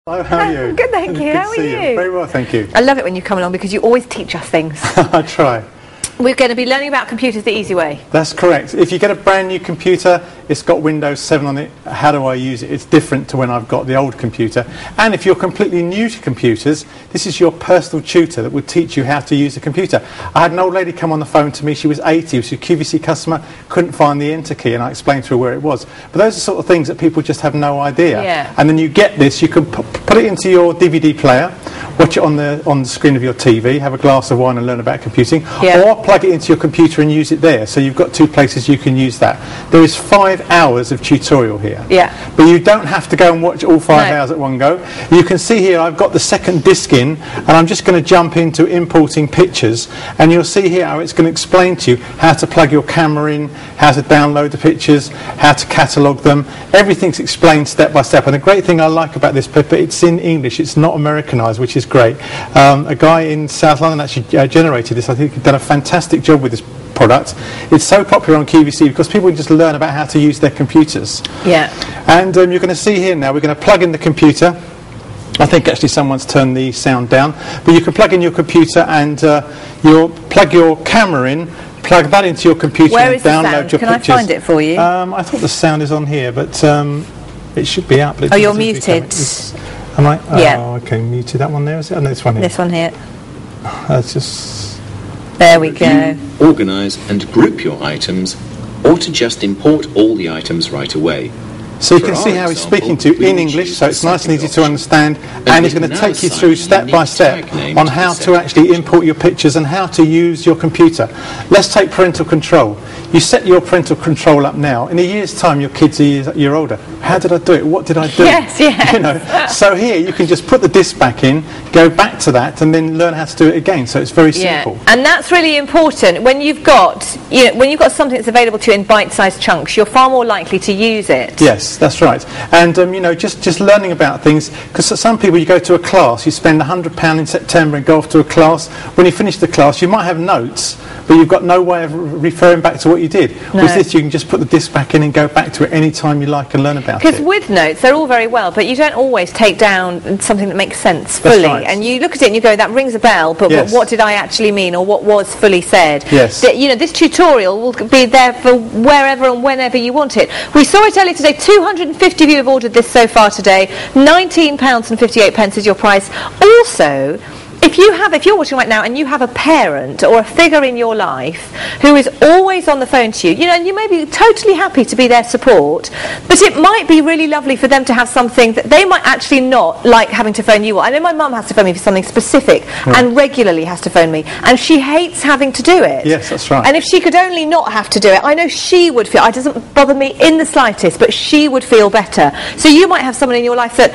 Hello, how are you? Good, thank you. How are you? Very well, thank you. I love it when you come along because you always teach us things. I try. We're going to be learning about computers the easy way. That's correct. If you get a brand new computer, it's got Windows 7 on it. How do I use it? It's different to when I've got the old computer. And if you're completely new to computers, this is your personal tutor that will teach you how to use a computer. I had an old lady come on the phone to me. She was 80. She was a QVC customer, couldn't find the enter key, and I explained to her where it was. But those are sort of things that people just have no idea. Yeah. And then you get this. You can put it into your DVD player, watch it on the screen of your TV, have a glass of wine and learn about computing, or plug it into your computer and use it there. So you've got two places you can use that. There is 5 hours of tutorial here. Yeah. But you don't have to go and watch all 5 hours at one go. You can see here I've got the second disc in, and I'm just going to jump into importing pictures, and you'll see here how it's going to explain to you how to plug your camera in, how to download the pictures, how to catalogue them. Everything's explained step by step, and the great thing I like about this paper, it's in English, it's not Americanized, which is great. A guy in South London actually generated this. I think he's done a fantastic job with this product. It's so popular on QVC because people just learn about how to use their computers. Yeah. And you're going to see here now, we're going to plug in the computer. I think actually someone's turned the sound down, but you can plug in your computer and you'll plug your camera in, plug that into your computer. Where and is the download sound? your Can pictures. I find it for you? I thought the sound is on here, but it should be out. But Oh, you're muted. Am I? Yeah. Oh, okay, muted. That one there, is it? Oh, no, this one here. This one here. That's just... There we go. Organise and group your items, or to just import all the items right away. So you can see how he's speaking to you in English, so it's nice and easy to understand, and he's going to take you through step by step on how to actually import your pictures and how to use your computer. Let's take parental control. You set your parental control up now. In a year's time, your kid's a year older. How did I do it? What did I do? Yes, yes. You know. So here you can just put the disc back in, go back to that, and then learn how to do it again. So it's very simple. And that's really important. When you've got, when you've got something that's available to you in bite-sized chunks, you're far more likely to use it. Yes, that's right. And just learning about things, because some people, you go to a class, you spend £100 in September and go off to a class. When you finish the class, you might have notes, but you've got no way of referring back to what you did. No. With this, you can just put the disc back in and go back to it any time you like and learn about it. Because with notes, they're all very well, but you don't always take down something that makes sense fully. That's right. And you look at it and you go, that rings a bell, but Yes. what did I actually mean, or what was fully said? Yes. This tutorial will be there for wherever and whenever you want it. We saw it earlier today. 250 of you have ordered this so far today. £19.58 is your price. Also, if you're watching right now and you have a parent or a figure in your life who is always on the phone to you, and you may be totally happy to be their support, but it might be really lovely for them to have something that they might actually not like having to phone you. I know my mum has to phone me for something specific and regularly has to phone me, and she hates having to do it. Yes, that's right. And if she could only not have to do it, I know she would feel, it doesn't bother me in the slightest, but she would feel better. So you might have someone in your life that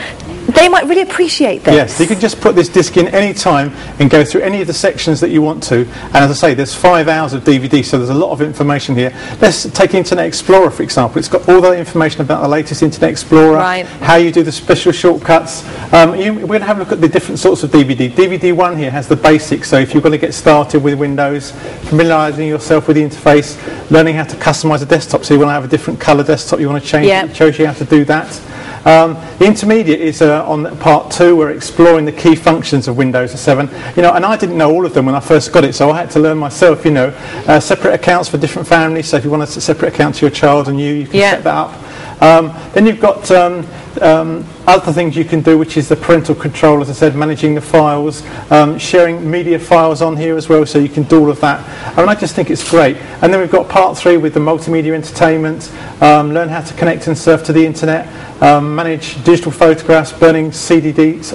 they might really appreciate this. Yes, you can just put this disc in any time and go through any of the sections that you want to. And as I say, there's 5 hours of DVD, so there's a lot of information here. Let's take Internet Explorer, for example. It's got all the information about the latest Internet Explorer, how you do the special shortcuts. We're going to have a look at the different sorts of DVD. DVD 1 here has the basics, so if you're going to get started with Windows, familiarising yourself with the interface, learning how to customise a desktop, so you want to have a different colour desktop, you want to change it, it shows you how to do that. The intermediate is on part 2. We're exploring the key functions of Windows 7. And I didn't know all of them when I first got it, so I had to learn myself. Separate accounts for different families. So if you want a separate account to your child and you can set that up. Then you've got other things you can do, which is the parental control, as I said, managing the files, sharing media files on here as well, so you can do all of that. I just think it's great. And then we've got part 3 with the multimedia entertainment, learn how to connect and surf to the internet, manage digital photographs, burning CDs,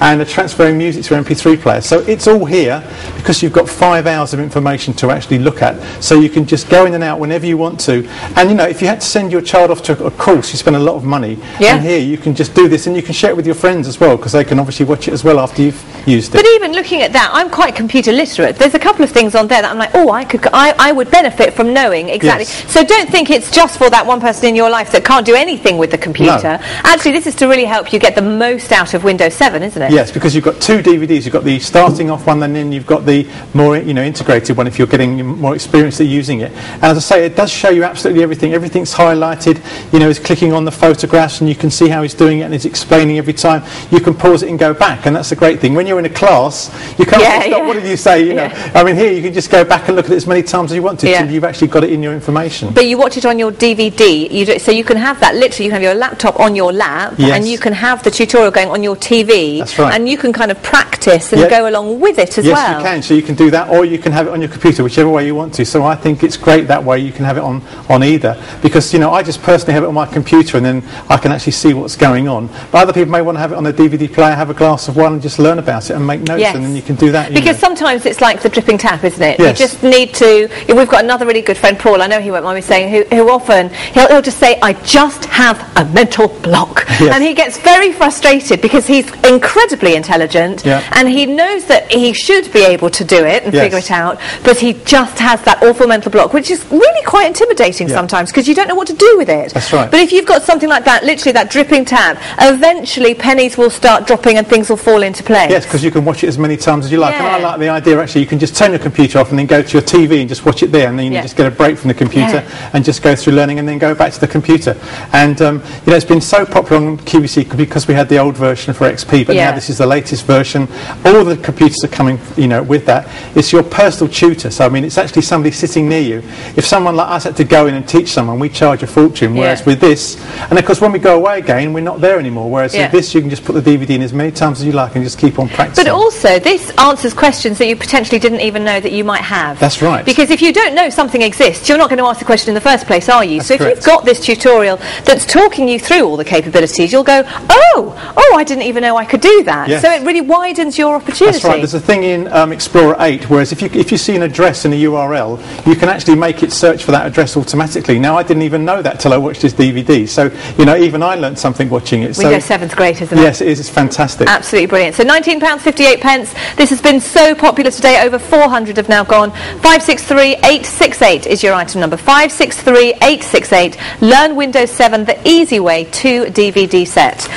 and transferring music to MP3 players. So it's all here because you've got 5 hours of information to actually look at. So you can just go in and out whenever you want to. And if you had to send your child off to a course, you spend a lot of money. And here you can just do this, and you can share it with your friends as well, because they can obviously watch it as well after you've used it. But even looking at that, I'm quite computer literate. There's a couple of things on there that I'm like, I would benefit from knowing exactly. Yes. So don't think it's just for that one person in your life that can't do anything with the computer. No. Actually, this is to really help you get the most out of Windows 7, isn't it? Yes, because you've got 2 DVDs. You've got the starting off one, and then you've got the more integrated one if you're getting more experience at using it. And as I say, it does show you absolutely everything. Everything's highlighted. It's clicking on the photo photographs and you can see how he's doing it and he's explaining every time. You can pause it and go back, and that's a great thing. When you're in a class, you can't stop, what did you say? You know, I mean, here you can just go back and look at it as many times as you want to until you've actually got it in your information. But you watch it on your DVD, so you can have that, literally you can have your laptop on your lap, and you can have the tutorial going on your TV. That's right. And you can kind of practice and go along with it as well. Yes, you can. So you can do that, or you can have it on your computer, whichever way you want to. So I think it's great that way. You can have it on either, because, you know, I just personally have it on my computer and then I can actually see what's going on. But other people may want to have it on a DVD player, have a glass of wine and just learn about it and make notes, and then you can do that. Because sometimes it's like the dripping tap, isn't it? Yes. You just need to. We've got another really good friend, Paul, I know he won't mind me saying, who often, he'll just say, I just have a mental block. Yes. And he gets very frustrated because he's incredibly intelligent and he knows that he should be able to do it and figure it out, but he just has that awful mental block, which is really quite intimidating sometimes because you don't know what to do with it. That's right. But if you've got something like that, literally that dripping tap, eventually pennies will start dropping and things will fall into place. Yes, because you can watch it as many times as you like. And I like the idea, actually, you can just turn your computer off and then go to your TV and just watch it there, and then you just get a break from the computer and just go through learning and then go back to the computer. And you know, it's been so popular on QVC because we had the old version for XP, but now this is the latest version. All the computers are coming, you know, with that. It's your personal tutor. So I mean, it's actually somebody sitting near you. If someone like us had to go in and teach someone, we charge a fortune. Whereas with this, and of course when we go away again, we're not there anymore. Whereas with this, you can just put the DVD in as many times as you like and just keep on practicing. But also, this answers questions that you potentially didn't even know that you might have. That's right. Because if you don't know something exists, you're not going to ask the question in the first place, are you? That's so if you've got this tutorial that's talking you through all the capabilities, you'll go, oh, I didn't even know I could do that. Yes. So it really widens your opportunity. That's right. There's a thing in Explorer 8, whereas if you see an address and a URL, you can actually make it search for that address automatically. Now, I didn't even know that till I watched this DVD. So, you know, even I learned something watching it. Windows 7's great, isn't it? Yes, it is. It's fantastic. Absolutely brilliant. So £19.58. This has been so popular today. Over 400 have now gone. 563868 is your item number. 563868. Learn Windows 7 the easy way to DVD set.